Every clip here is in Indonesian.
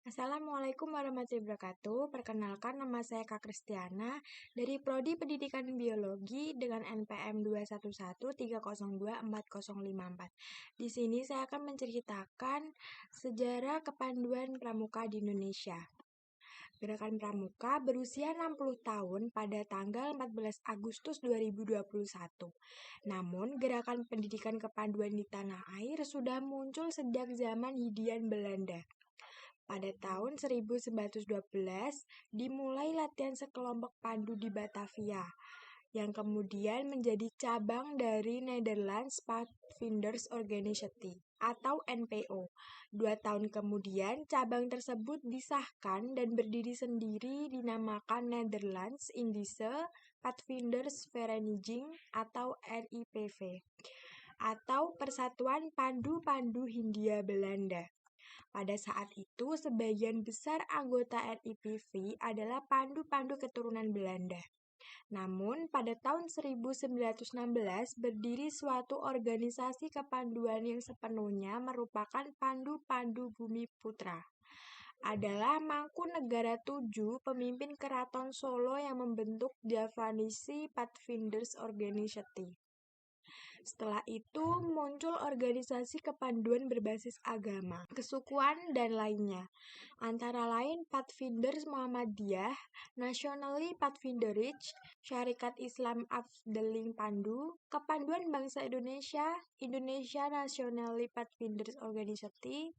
Assalamualaikum warahmatullahi wabarakatuh. Perkenalkan, nama saya Kak Kristiana dari Prodi Pendidikan Biologi dengan NPM 211302404. Di sini saya akan menceritakan sejarah kepanduan pramuka di Indonesia. Gerakan Pramuka berusia 60 tahun pada tanggal 14 Agustus 2021. Namun, gerakan pendidikan kepanduan di tanah air sudah muncul sejak zaman Hindia Belanda. Pada tahun 1912, dimulai latihan sekelompok pandu di Batavia, yang kemudian menjadi cabang dari Netherlands Pathfinders Organisatie atau NPO. 2 tahun kemudian, cabang tersebut disahkan dan berdiri sendiri dinamakan Netherlands Indische Pathfinders Vereniging atau NIPV, atau Persatuan Pandu-Pandu Hindia Belanda. Pada saat itu, sebagian besar anggota NIPV adalah pandu-pandu keturunan Belanda. Namun, pada tahun 1916 berdiri suatu organisasi kepanduan yang sepenuhnya merupakan pandu-pandu Bumi Putra. Adalah Mangkunegara VII, pemimpin Keraton Solo yang membentuk Javanese Pathfinders Organisatie. Setelah itu muncul organisasi kepanduan berbasis agama, kesukuan, dan lainnya. Antara lain Pathfinders Muhammadiyah, Nationally Pathfinderij, Syarikat Islam Afdeling Pandu, Kepanduan Bangsa Indonesia, Indonesia Nationally Pathfinders Organisatie,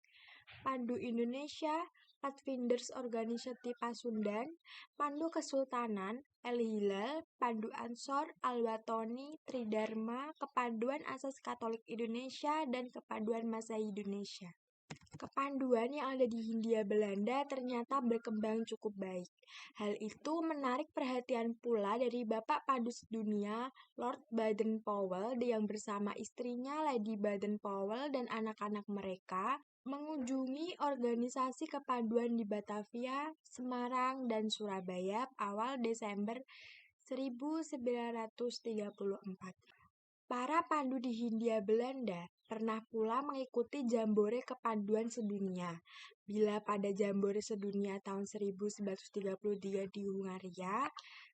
Pandu Indonesia, Pathfinders Organisatie Pasundan, Pandu Kesultanan, El-Hilal, Pandu Ansor, Al-Watoni, Tridharma, Kepanduan Asas Katolik Indonesia, dan Kepanduan Masehi Indonesia. Kepanduan yang ada di Hindia Belanda ternyata berkembang cukup baik. Hal itu menarik perhatian pula dari Bapak Pandu Sedunia, Lord Baden-Powell, yang bersama istrinya Lady Baden-Powell dan anak-anak mereka mengunjungi organisasi kepanduan di Batavia, Semarang, dan Surabaya awal Desember 1934. Para pandu di Hindia Belanda pernah pula mengikuti Jambore Kepanduan Sedunia. Bila pada Jambore Sedunia tahun 1933 di Hungaria,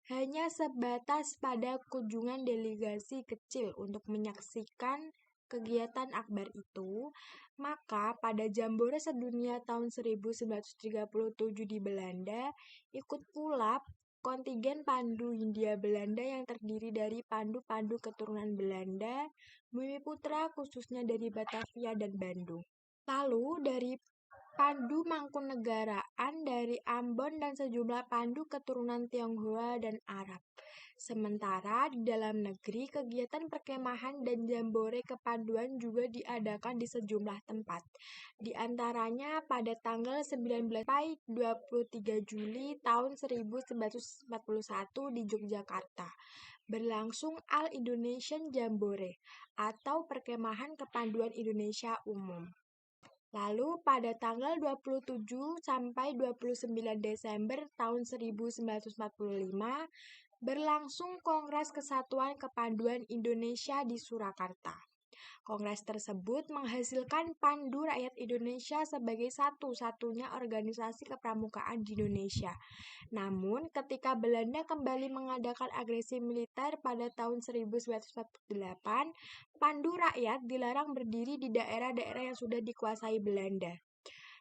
hanya sebatas pada kunjungan delegasi kecil untuk menyaksikan kegiatan akbar itu, maka pada Jambore Sedunia tahun 1937 di Belanda, ikut pula kontingen pandu Hindia Belanda yang terdiri dari pandu-pandu keturunan Belanda, Bumi Putra khususnya dari Batavia dan Bandung. Lalu dari pandu Mangkunegaraan dari Ambon dan sejumlah pandu keturunan Tionghoa dan Arab. Sementara di dalam negeri, kegiatan perkemahan dan jambore kepanduan juga diadakan di sejumlah tempat. Di antaranya pada tanggal 19 sampai 23 Juli tahun 1941 di Yogyakarta, berlangsung All-Indonesian Jambore atau Perkemahan Kepanduan Indonesia Umum. Lalu pada tanggal 27 sampai 29 Desember tahun 1945 berlangsung Kongres Kesatuan Kepanduan Indonesia di Surakarta. Kongres tersebut menghasilkan Pandu Rakyat Indonesia sebagai satu-satunya organisasi kepramukaan di Indonesia. Namun, ketika Belanda kembali mengadakan agresi militer pada tahun 1948, Pandu Rakyat dilarang berdiri di daerah-daerah yang sudah dikuasai Belanda.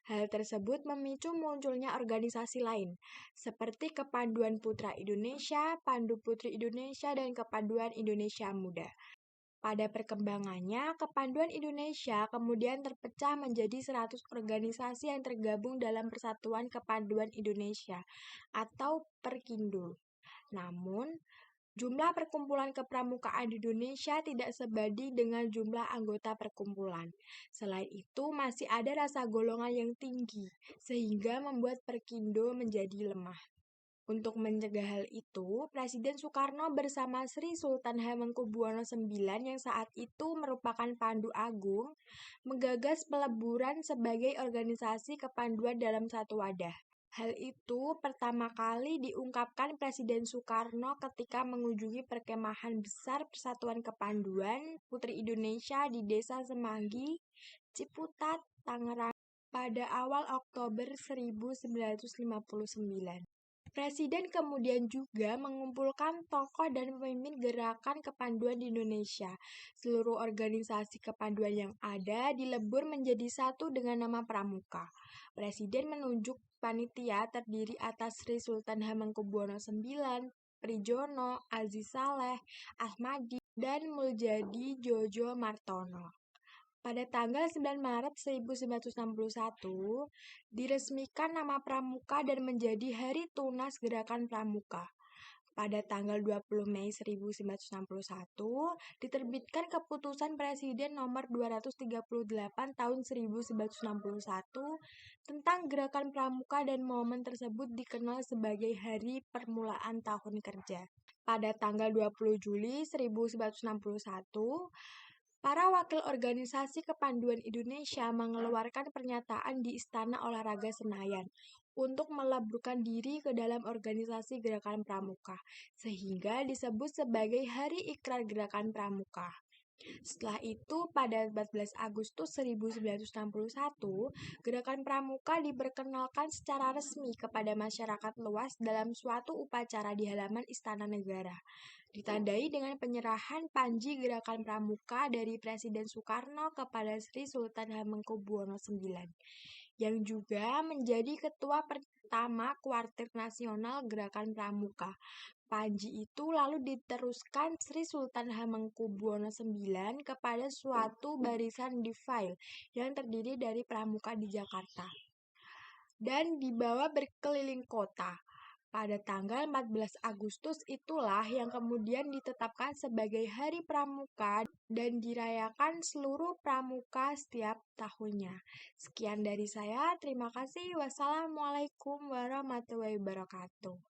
Hal tersebut memicu munculnya organisasi lain, seperti Kepanduan Putra Indonesia, Pandu Putri Indonesia, dan Kepanduan Indonesia Muda. Pada perkembangannya, Kepanduan Indonesia kemudian terpecah menjadi 100 organisasi yang tergabung dalam Persatuan Kepanduan Indonesia atau Perkindo. Namun, jumlah perkumpulan kepramukaan di Indonesia tidak sebanding dengan jumlah anggota perkumpulan. Selain itu, masih ada rasa golongan yang tinggi, sehingga membuat Perkindo menjadi lemah. Untuk mencegah hal itu, Presiden Soekarno bersama Sri Sultan Hamengkubuwono IX yang saat itu merupakan Pandu Agung, menggagas peleburan sebagai organisasi kepanduan dalam satu wadah. Hal itu pertama kali diungkapkan Presiden Soekarno ketika mengunjungi perkemahan besar Persatuan Kepanduan Putri Indonesia di Desa Semanggi, Ciputat, Tangerang pada awal Oktober 1959. Presiden kemudian juga mengumpulkan tokoh dan pemimpin gerakan kepanduan di Indonesia. Seluruh organisasi kepanduan yang ada dilebur menjadi satu dengan nama Pramuka. Presiden menunjuk panitia terdiri atas Sri Sultan Hamengkubuwono IX, Prijono, Aziz Saleh, Ahmadi, dan Muljadi Jojo Martono. Pada tanggal 9 Maret 1961, diresmikan nama Pramuka dan menjadi Hari Tunas Gerakan Pramuka. Pada tanggal 20 Mei 1961, diterbitkan Keputusan Presiden Nomor 238 Tahun 1961 tentang Gerakan Pramuka dan momen tersebut dikenal sebagai Hari Permulaan Tahun Kerja. Pada tanggal 20 Juli 1961, para wakil organisasi kepanduan Indonesia mengeluarkan pernyataan di Istana Olahraga Senayan untuk meleburkan diri ke dalam organisasi Gerakan Pramuka, sehingga disebut sebagai Hari Ikrar Gerakan Pramuka. Setelah itu, pada 14 Agustus 1961, Gerakan Pramuka diperkenalkan secara resmi kepada masyarakat luas dalam suatu upacara di halaman Istana Negara, ditandai dengan penyerahan Panji Gerakan Pramuka dari Presiden Soekarno kepada Sri Sultan Hamengkubuwono IX, yang juga menjadi ketua pertama Kuartir Nasional Gerakan Pramuka. Panji itu lalu diteruskan Sri Sultan Hamengkubuwono IX kepada suatu barisan di file yang terdiri dari pramuka di Jakarta dan dibawa berkeliling kota. Pada tanggal 14 Agustus itulah yang kemudian ditetapkan sebagai Hari Pramuka dan dirayakan seluruh pramuka setiap tahunnya. Sekian dari saya, terima kasih. Wassalamualaikum warahmatullahi wabarakatuh.